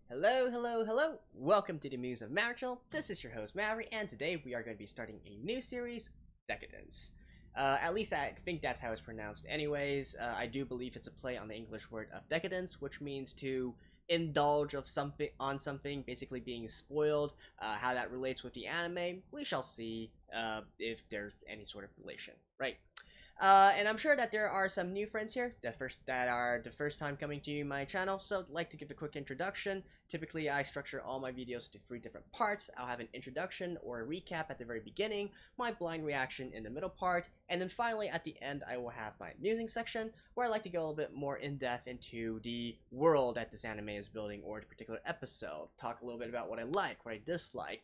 Hello, hello, hello! Welcome to the Muse of Marital. This is your host, Mary, and today we are going to be starting a new series, Deca-Dence. At least I think that's how it's pronounced anyways. I do believe it's a play on the English word of decadence, which means to indulge of something on something, basically being spoiled. How that relates with the anime, we shall see if there's any sort of relation, right? And I'm sure that there are some new friends here that are the first time coming to my channel, so I'd like to give a quick introduction. Typically, I structure all my videos into 3 different parts. I'll have an introduction or a recap at the very beginning, my blind reaction in the middle part, and then finally at the end I will have my musing section, where I like to go a little bit more in depth into the world that this anime is building or the particular episode. Talk a little bit about what I like, what I dislike,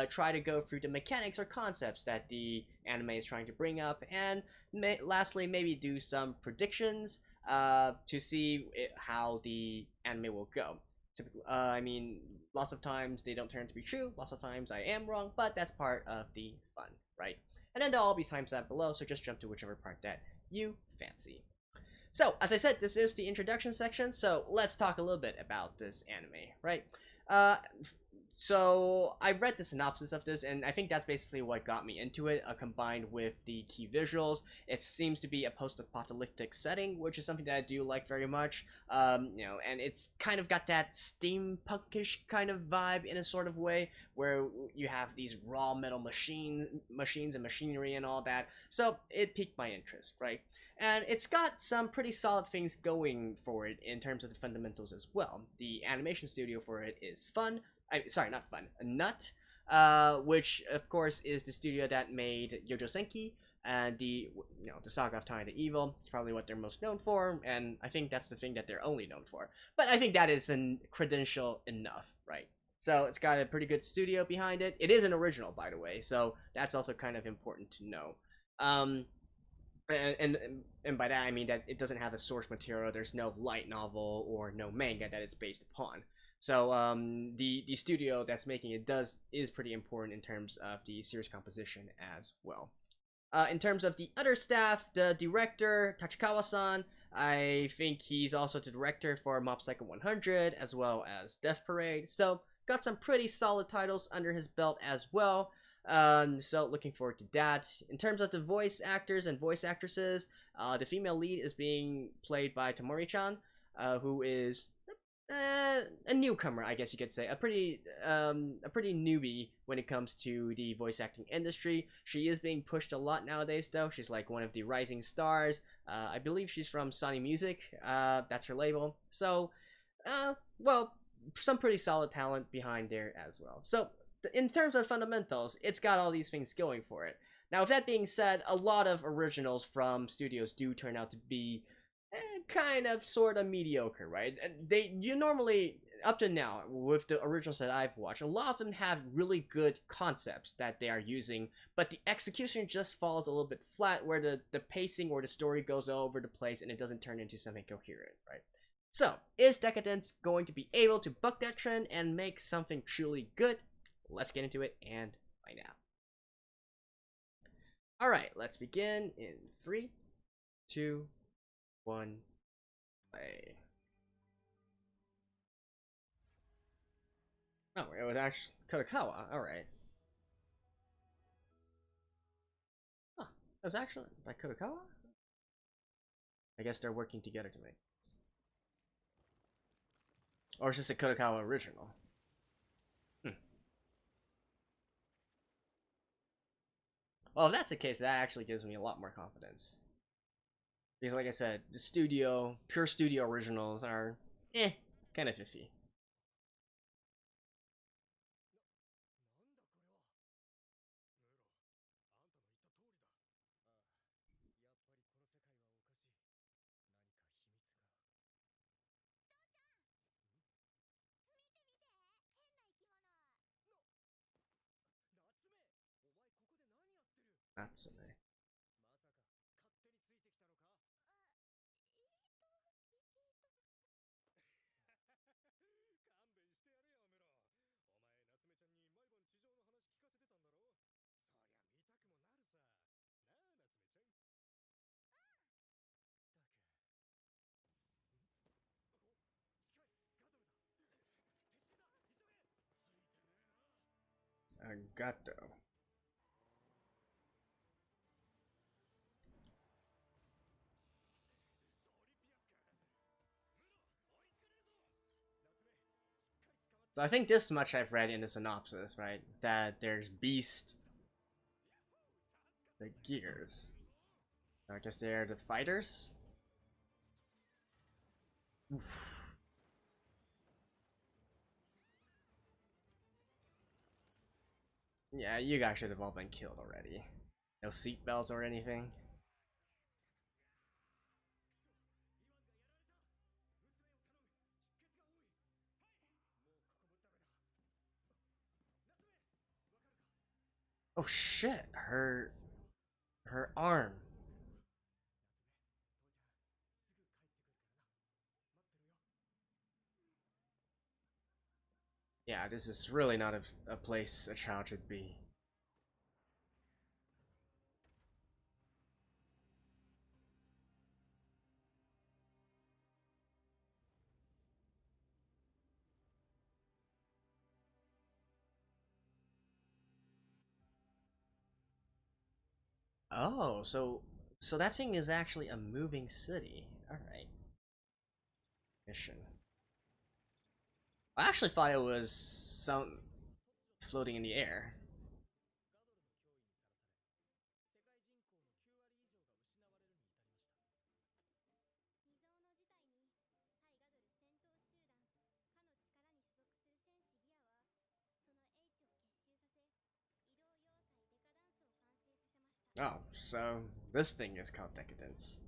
try to go through the mechanics or concepts that the anime is trying to bring up, and lastly, maybe do some predictions to see how the anime will go. Typically, I mean, lots of times they don't turn out to be true, lots of times I am wrong, but that's part of the fun, right? And then there'll all be timestamps below, so just jump to whichever part that you fancy. So, as I said, this is the introduction section, so let's talk a little bit about this anime, right? So I read the synopsis of this, and I think that's basically what got me into it, combined with the key visuals. It seems to be a post-apocalyptic setting, which is something that I do like very much. And it's kind of got that steampunkish kind of vibe in a sort of way, where you have these raw metal machines and machinery and all that. So it piqued my interest, right? And it's got some pretty solid things going for it in terms of the fundamentals as well. The animation studio for it is not fun, Nut, which of course is the studio that made Yojo Senki and the Saga of Time the Evil. It's probably what they're most known for, and I think that's the thing that they're only known for. But I think that is an credential enough, right? So it's got a pretty good studio behind it. It is an original, by the way, so that's also kind of important to know. And by that I mean that it doesn't have a source material. There's no light novel or no manga that it's based upon. So the studio that's making it is pretty important in terms of the series composition as well. In terms of the other staff, the director Tachikawa-san, I think he's also the director for Mob Psycho 100 as well as Death Parade. So got some pretty solid titles under his belt as well. So looking forward to that. In terms of the voice actors and voice actresses, the female lead is being played by Tamori-chan, who is a newcomer, I guess you could say, a pretty newbie when it comes to the voice acting industry. She is being pushed a lot nowadays, though. She's like one of the rising stars. I believe she's from Sony Music. That's her label. So, well, some pretty solid talent behind there as well. So, in terms of fundamentals, it's got all these things going for it. Now, with that being said, a lot of originals from studios do turn out to be kind of sort of mediocre, right? You normally, up to now, with the originals that I've watched, a lot of them have really good concepts that they are using, but the execution just falls a little bit flat, where the pacing or the story goes all over the place and it doesn't turn into something coherent, right? So, is Deca-Dence going to be able to buck that trend and make something truly good? Let's get into it and find out. Alright, let's begin in 3, 2, 1, play. Oh, it was actually Kodakawa. Alright. Oh, it was actually by Kodakawa? I guess they're working together to make this. Or is this a Kodakawa original? Well, if that's the case, that actually gives me a lot more confidence. Because like I said, the pure studio originals are, kind of iffy. Natsume. gato. So I think this much I've read in the synopsis, right? That there's Beast, the Gears. I guess they're the fighters? Oof. Yeah, you guys should have all been killed already. No seatbelts or anything. Oh shit, her arm. Yeah, this is really not a place a child should be. Oh, so that thing is actually a moving city. All right. Mission. I actually thought it was some floating in the air. Oh, so this thing is called Deca-Dence.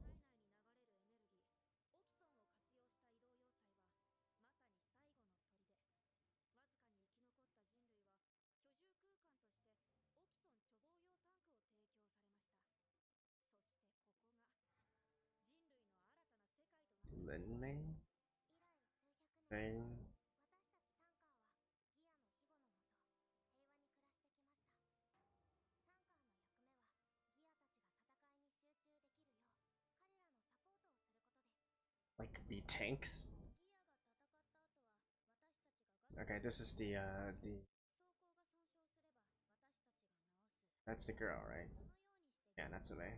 Lin Mei? Thing? Like be tanks? Okay, this is the that's the girl, right? Yeah, that's Natsume.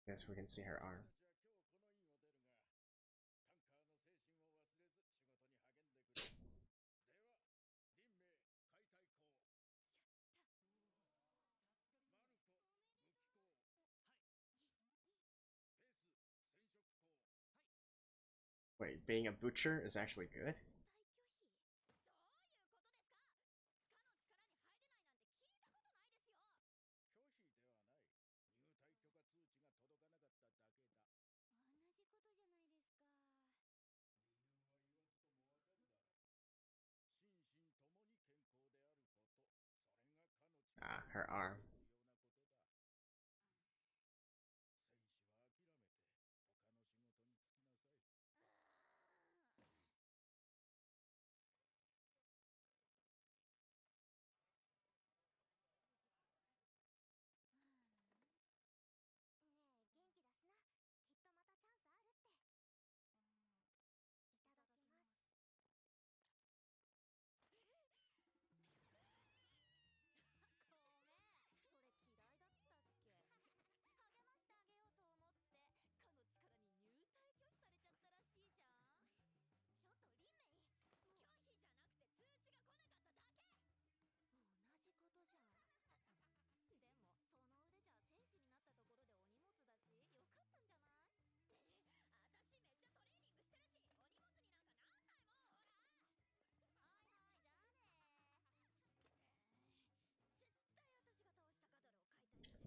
Yes, we can see her arm. Wait, being a butcher is actually good? Ah, her arm.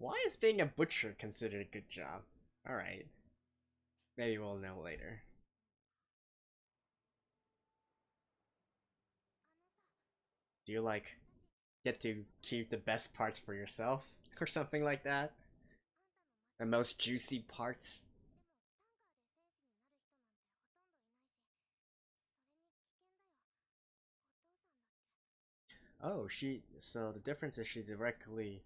Why is being a butcher considered a good job? Alright. Maybe we'll know later. Do you like get to keep the best parts for yourself? Or something like that? The most juicy parts? Oh, so the difference is she directly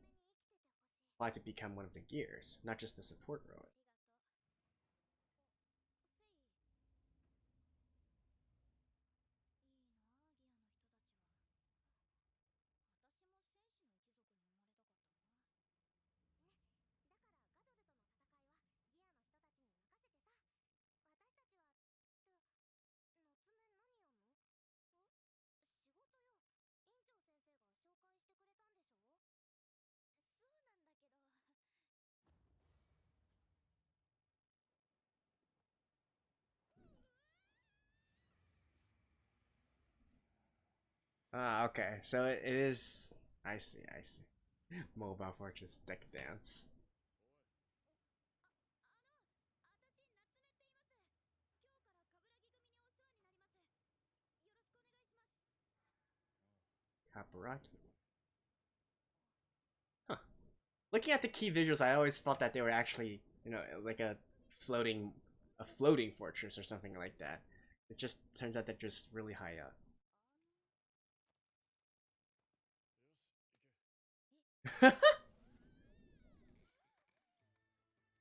applied to become one of the gears, not just a support rower. Ah, okay. So it is. I see. I see. Mobile Fortress Deca-Dence. Kaburaki. Huh. Looking at the key visuals, I always thought that they were actually, like floating, a floating fortress or something like that. It just turns out they're just really high up.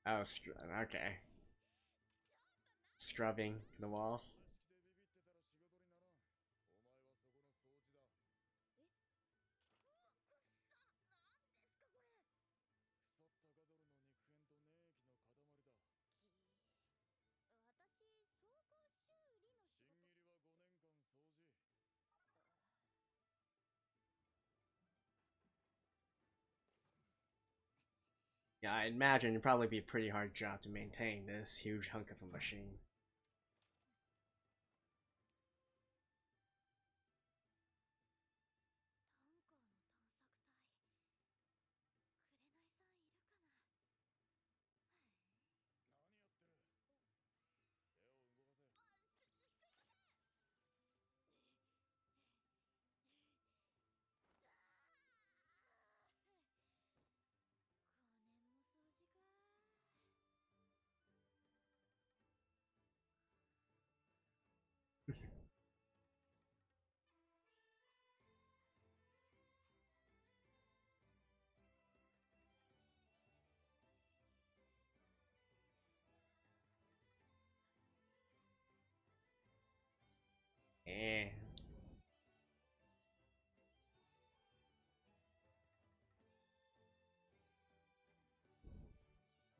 Oh, okay. Scrubbing the walls. Yeah, I imagine it'd probably be a pretty hard job to maintain this huge hunk of a machine. Eh.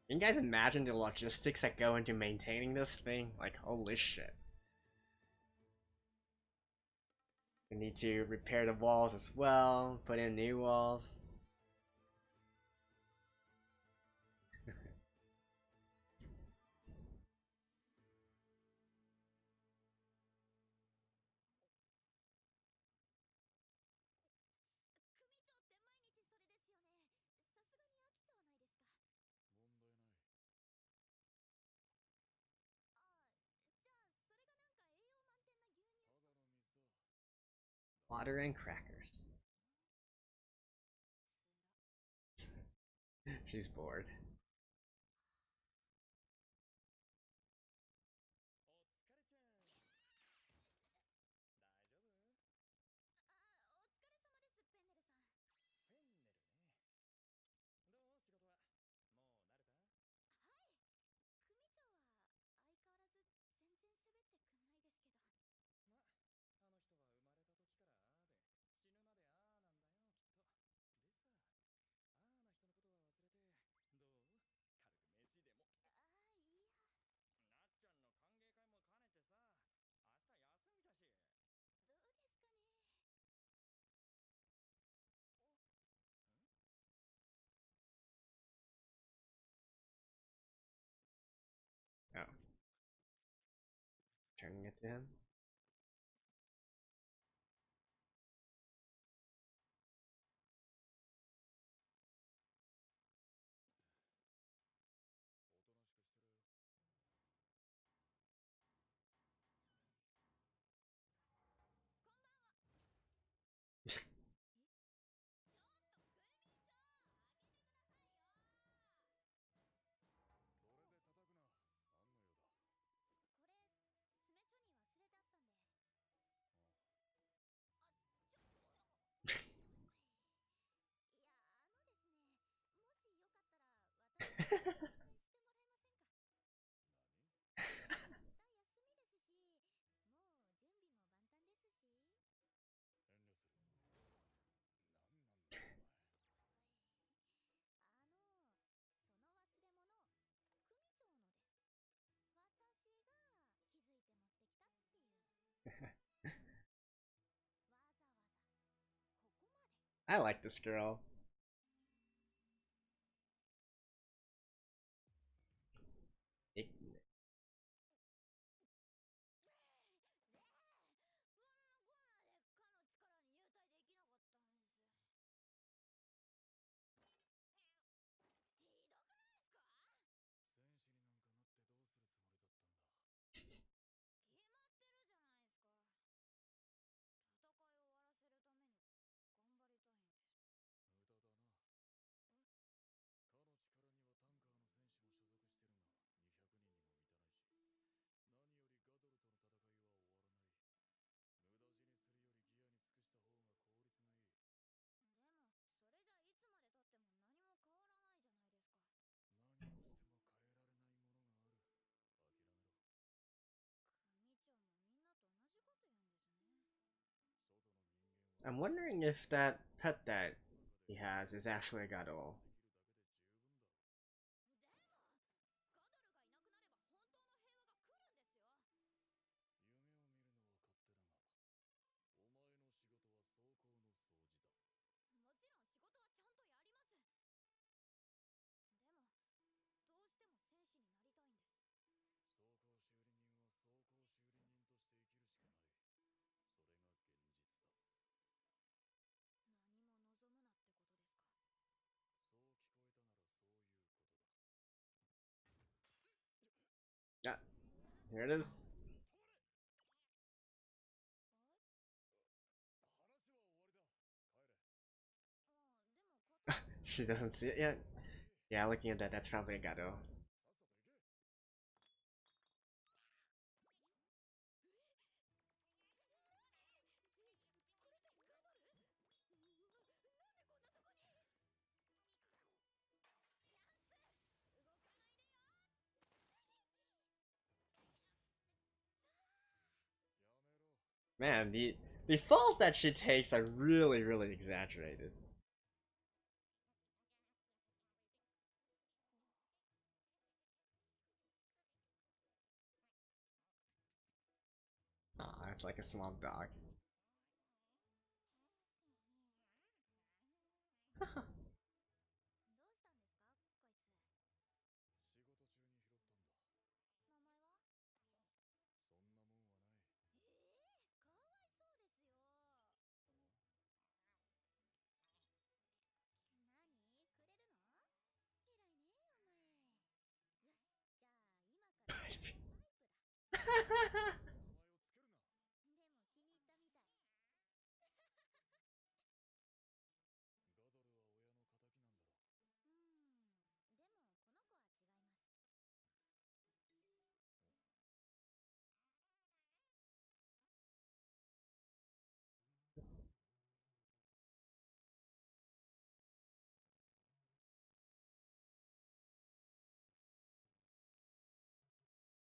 Can you guys imagine the logistics that go into maintaining this thing? Like, holy shit. We need to repair the walls as well, put in new walls. Water and crackers. She's bored. Oh, turning it to him. I like this girl. I'm wondering if that pet that he has is actually a Gado. Yeah, here it is. She doesn't see it yet. Yeah, looking at that, that's probably a Gado. Man, the falls that she takes are really exaggerated. Aw, it's like a small dog.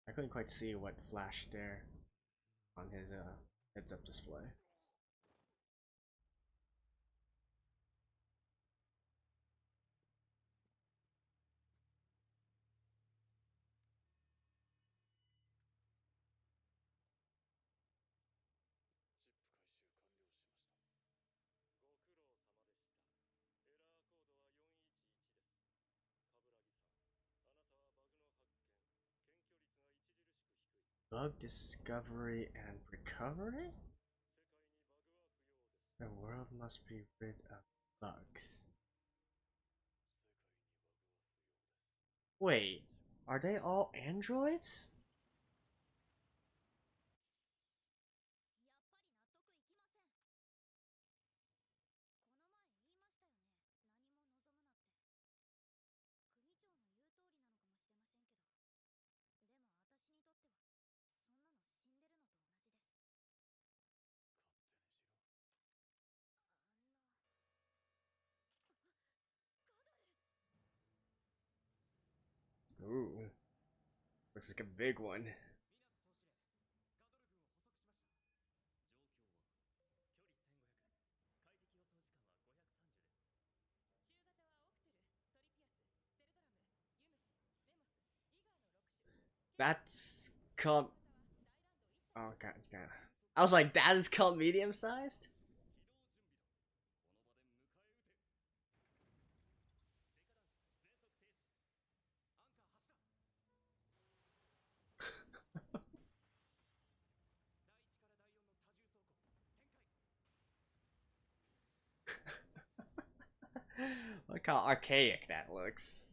I couldn't quite see what flashed there on his heads up display. Bug discovery and recovery? The world must be rid of bugs. Wait, are they all androids? Ooh, looks like a big one. That's called. Oh god. I was like, that is called medium sized? Look how archaic that looks.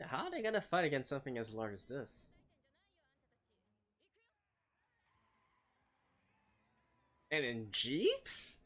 How are they gonna fight against something as large as this? And in jeeps?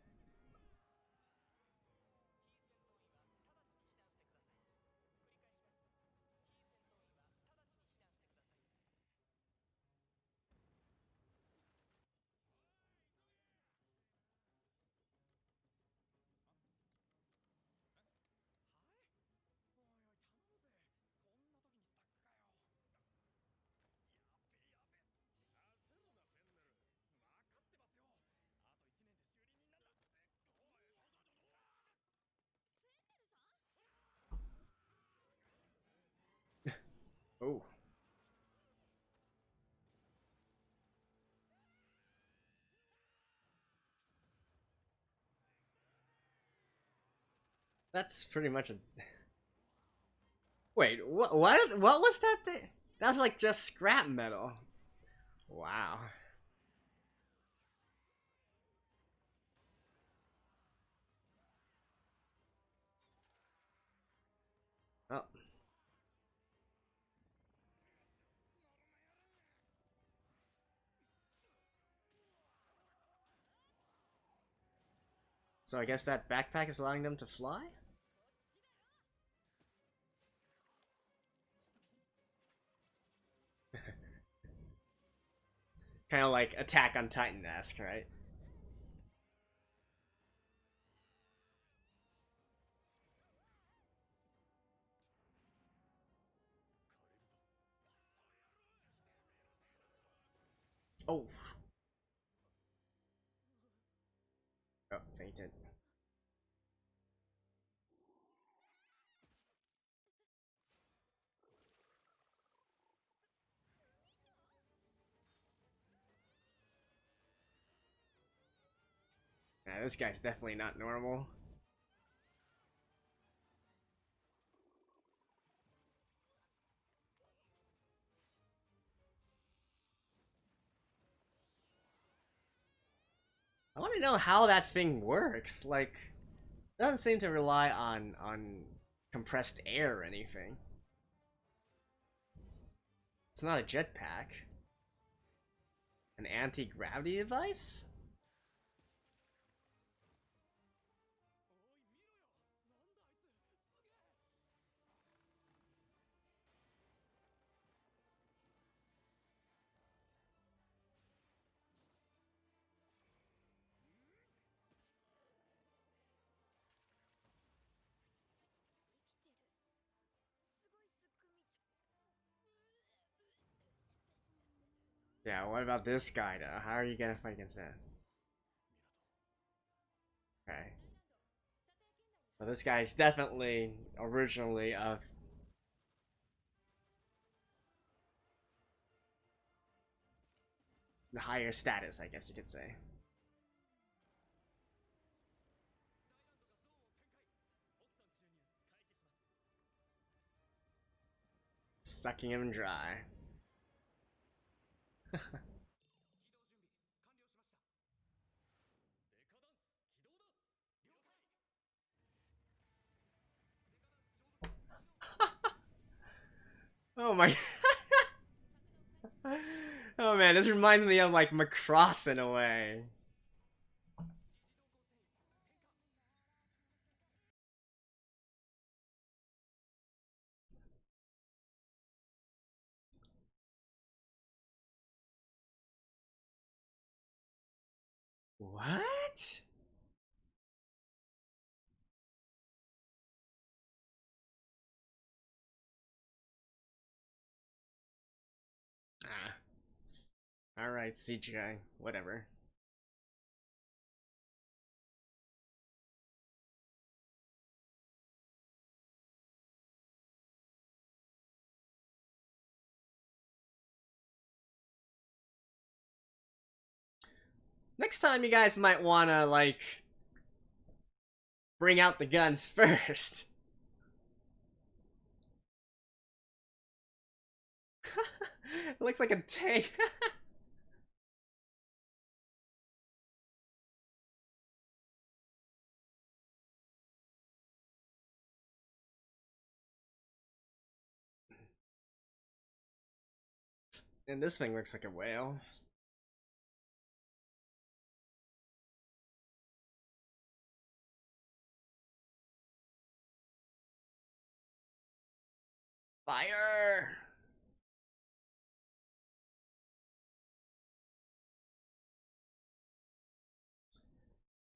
Oh. That's pretty much a... Wait, what was that thing? That was like just scrap metal. Wow. Oh. So I guess that backpack is allowing them to fly? Kind of like Attack on Titan-esque, right? Oh. Oh, fainted. Yeah, this guy's definitely not normal. I want to know how that thing works. Like, it doesn't seem to rely on compressed air or anything. It's not a jetpack. An anti-gravity device? Yeah, what about this guy though? How are you gonna fight against that? Okay. Well, this guy's definitely originally of higher status, I guess you could say. Sucking him dry. Oh my. Oh man, this reminds me of like Macross in a way. What? Ah. Alright, CGI. Whatever. Next time you guys might wanna, like, bring out the guns first. It looks like a tank. And this thing looks like a whale. Fire!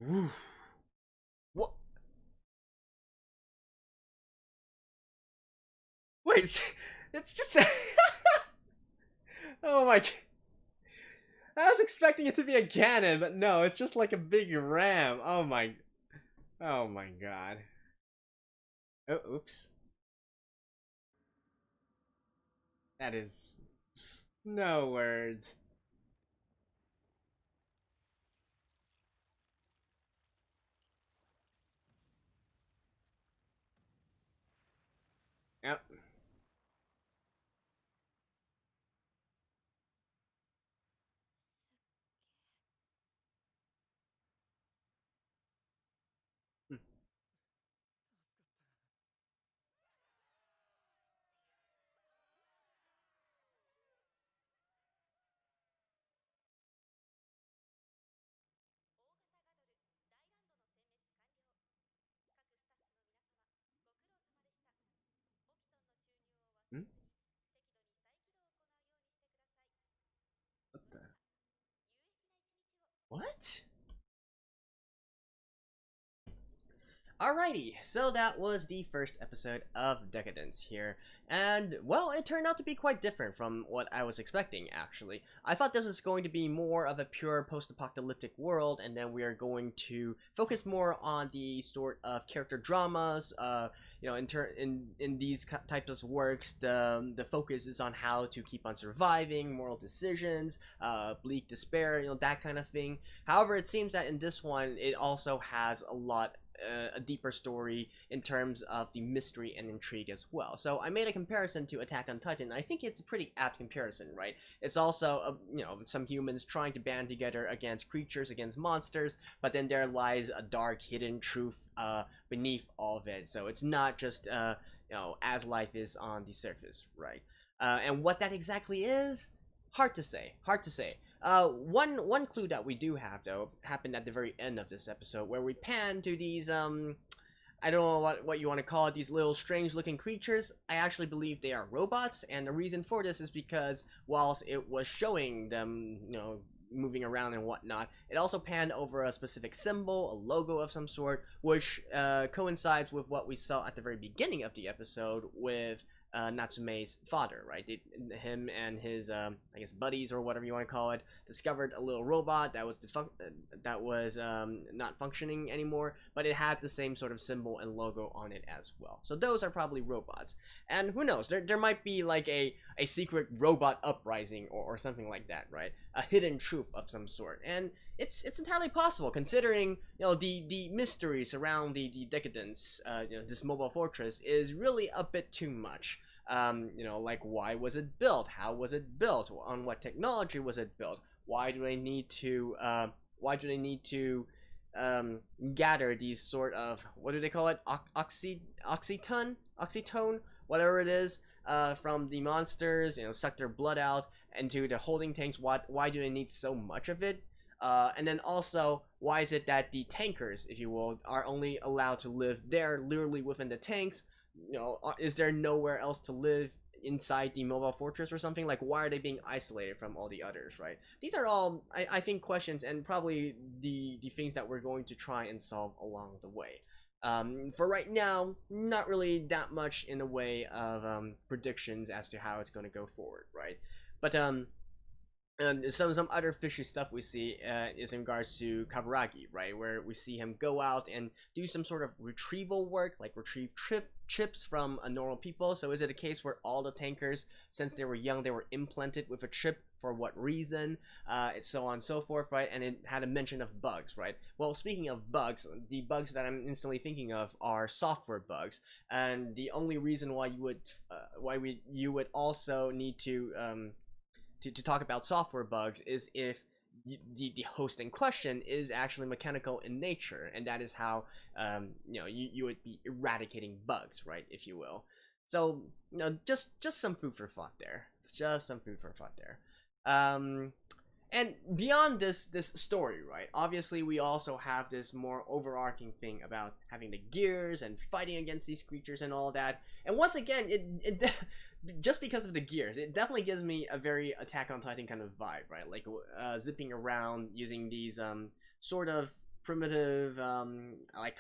Woo. What? Wait, it's just. Oh my. I was expecting it to be a cannon, but no, it's just like a big ram. Oh my. Oh my god. Oh, oops. That is no words. Yep. Hmm? What the? What? Alrighty, so that was the first episode of Decadence here, and well, it turned out to be quite different from what I was expecting, actually. I thought this was going to be more of a pure post-apocalyptic world, and then we are going to focus more on the sort of character dramas, in these types of works, the focus is on how to keep on surviving, moral decisions, bleak despair, that kind of thing. However, it seems that in this one, it also has a deeper story in terms of the mystery and intrigue as well. So I made a comparison to Attack on Titan. I think it's a pretty apt comparison, right? It's also, some humans trying to band together against creatures, against monsters, but then there lies a dark hidden truth beneath all of it. So it's not just, as life is on the surface, right? And what that exactly is, hard to say. Hard to say. One clue that we do have though happened at the very end of this episode, where we pan to these I don't know what you want to call it, these little strange looking creatures. I actually believe they are robots, and the reason for this is because whilst it was showing them, moving around and whatnot, it also panned over a specific symbol, a logo of some sort, which coincides with what we saw at the very beginning of the episode with Natsume's father, right? Him and his, I guess, buddies or whatever you want to call it, discovered a little robot that was not functioning anymore, but it had the same sort of symbol and logo on it as well. So those are probably robots. And who knows? There might be like a secret robot uprising or something like that, right? A hidden truth of some sort. And it's entirely possible, considering the mysteries around the Decadence, this mobile fortress is really a bit too much. Like, why was it built? How was it built? On what technology was it built? Why do they need to gather these sort of, what do they call it, oxytone, whatever it is, from the monsters, suck their blood out into the holding tanks? Why do they need so much of it? And then also, why is it that the tankers, if you will, are only allowed to live there, literally within the tanks? Is there nowhere else to live inside the mobile fortress or something? Like, why are they being isolated from all the others, right? These are all, I think, questions, and probably the things that we're going to try and solve along the way. For right now, not really that much in the way of predictions as to how it's going to go forward, right? But and some other fishy stuff we see is in regards to Kaburagi, right, where we see him go out and do some sort of retrieval work, like retrieve chips from a normal people. So is it a case where all the tankers, since they were young, they were implanted with a chip? For what reason? It's so on and so forth, right? And it had a mention of bugs, right? Well, speaking of bugs, the bugs that I'm instantly thinking of are software bugs, and the only reason why you would also need to talk about software bugs is if the host in question is actually mechanical in nature, and that is how you would be eradicating bugs, right, if you will. So just some food for thought there. Just some food for thought there. And beyond this story, right, obviously we also have this more overarching thing about having the gears and fighting against these creatures and all that. And once again, it just because of the gears, it definitely gives me a very Attack on Titan kind of vibe, right? Like zipping around using these sort of primitive, like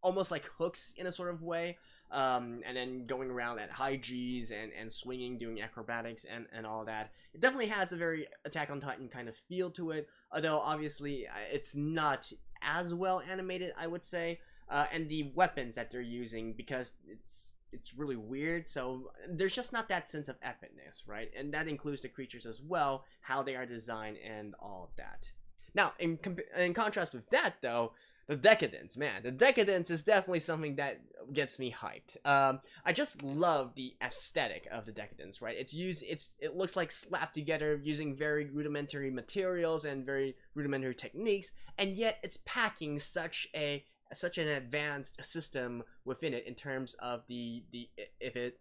almost like hooks in a sort of way, and then going around at high G's and swinging, doing acrobatics and all that. It definitely has a very Attack on Titan kind of feel to it, although obviously it's not as well animated, I would say. And the weapons that they're using, because it's it's really weird. So there's just not that sense of epicness, right? And that includes the creatures as well, how they are designed and all of that. Now, in contrast with that, though, the Deca-Dence, man, the Deca-Dence is definitely something that gets me hyped. I just love the aesthetic of the Deca-Dence, right? It looks like slapped together using very rudimentary materials and very rudimentary techniques, and yet it's packing such an advanced system within it in terms of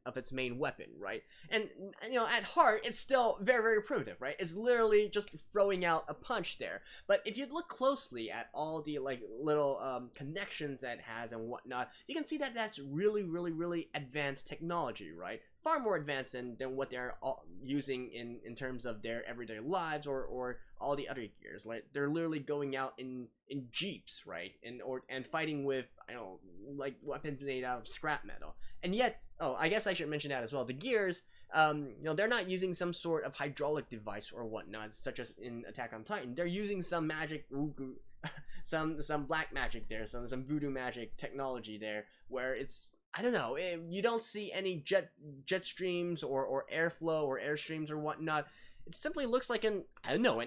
of its main weapon, right? And at heart, it's still very, very primitive, right? It's literally just throwing out a punch there. But if you look closely at all the like little connections that it has and whatnot, you can see that that's really, really, really advanced technology, right? Far more advanced than what they're using in terms of their everyday lives or all the other gears, right? They're literally going out in jeeps, right, and fighting with like weapons made out of scrap metal. And yet, I guess I should mention that as well. The gears, they're not using some sort of hydraulic device or whatnot, such as in Attack on Titan. They're using some magic, some black magic there, some voodoo magic technology there, where it's, I don't know, you don't see any jet streams or airflow or airstreams or whatnot. It simply looks like an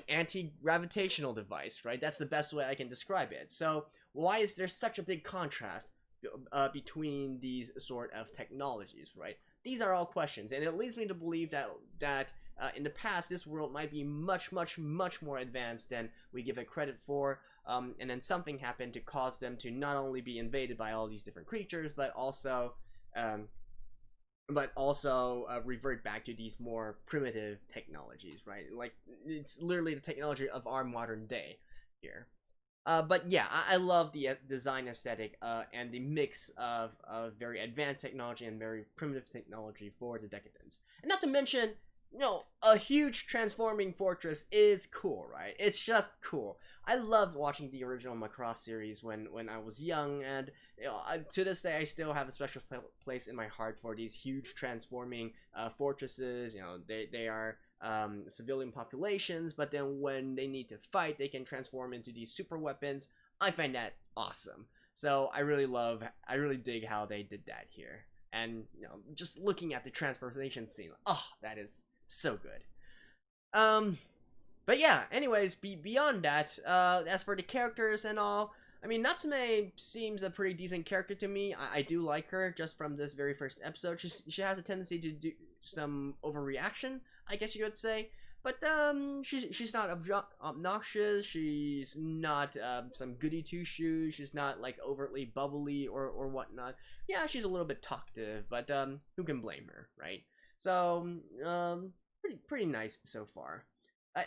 anti-gravitational device, right? That's the best way I can describe it. So why is there such a big contrast between these sort of technologies, right? These are all questions, and it leads me to believe that in the past, this world might be much, much, much more advanced than we give it credit for, and then something happened to cause them to not only be invaded by all these different creatures, but also revert back to these more primitive technologies, right? Like, it's literally the technology of our modern day here. But yeah, I love the design aesthetic and the mix of very advanced technology and very primitive technology for the Deca-Dence. And not to mention, a huge transforming fortress is cool, right? It's just cool. I loved watching the original Macross series when I was young, and to this day I still have a special place in my heart for these huge transforming fortresses. They are civilian populations, but then when they need to fight, they can transform into these super weapons. I find that awesome. So I really dig how they did that here. And just looking at the transformation scene, that is so good. But yeah, anyways, beyond that, as for the characters and all, I mean, Natsume seems a pretty decent character to me. I do like her just from this very first episode. She has a tendency to do some overreaction, I guess you could say. But she's not obnoxious. She's not some goody two shoes. She's not like overtly bubbly or whatnot. Yeah, she's a little bit talkative, but who can blame her, right? So pretty nice so far.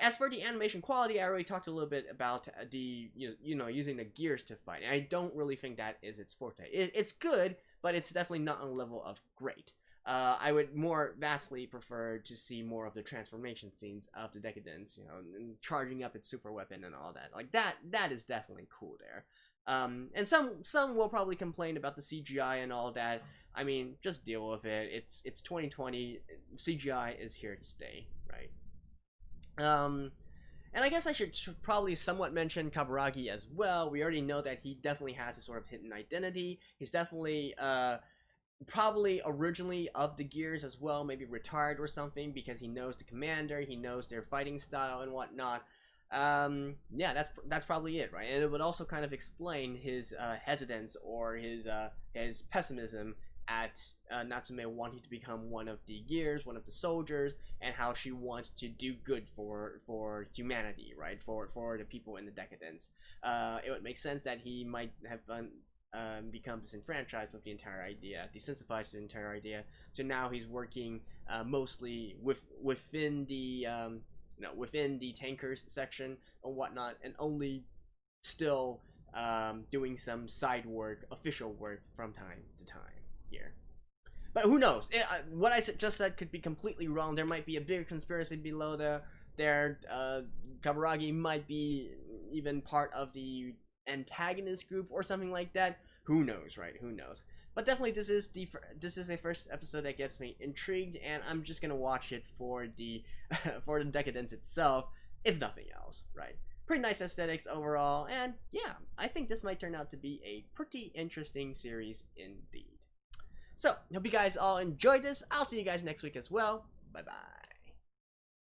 As for the animation quality, I already talked a little bit about the using the gears to fight. And I don't really think that is its forte. It's good, but it's definitely not on the level of great. I would more vastly prefer to see more of the transformation scenes of the Deca-Dence, and charging up its super weapon and all that. Like that is definitely cool there. And some will probably complain about the CGI and all that. I mean, just deal with it. It's 2020. CGI is here to stay, right? And I guess I should probably somewhat mention Kaburagi as well. We already know that he definitely has a sort of hidden identity. He's definitely probably originally of the gears as well, maybe retired or something, because he knows the commander, he knows their fighting style and whatnot. Yeah, that's probably it, right? And it would also kind of explain his hesitance or his pessimism at Natsume wanting to become one of the gears, one of the soldiers, and how she wants to do good for humanity, right? For the people in the Deca-Dence. It would make sense that he might have become disenfranchised with the entire idea, desensitized to the entire idea. So now he's working mostly within the within the tankers section or whatnot, and only still doing some side work, official work from time to time here. But who knows? What I just said could be completely wrong. There might be a bigger conspiracy below there. Kaburagi might be even part of the antagonist group or something like that. Who knows, right? Who knows? But definitely, this is a first episode that gets me intrigued, and I'm just gonna watch it for the for the Deca-Dence itself, if nothing else, right? Pretty nice aesthetics overall, and yeah, I think this might turn out to be a pretty interesting series indeed. So, hope you guys all enjoyed this. I'll see you guys next week as well. Bye bye.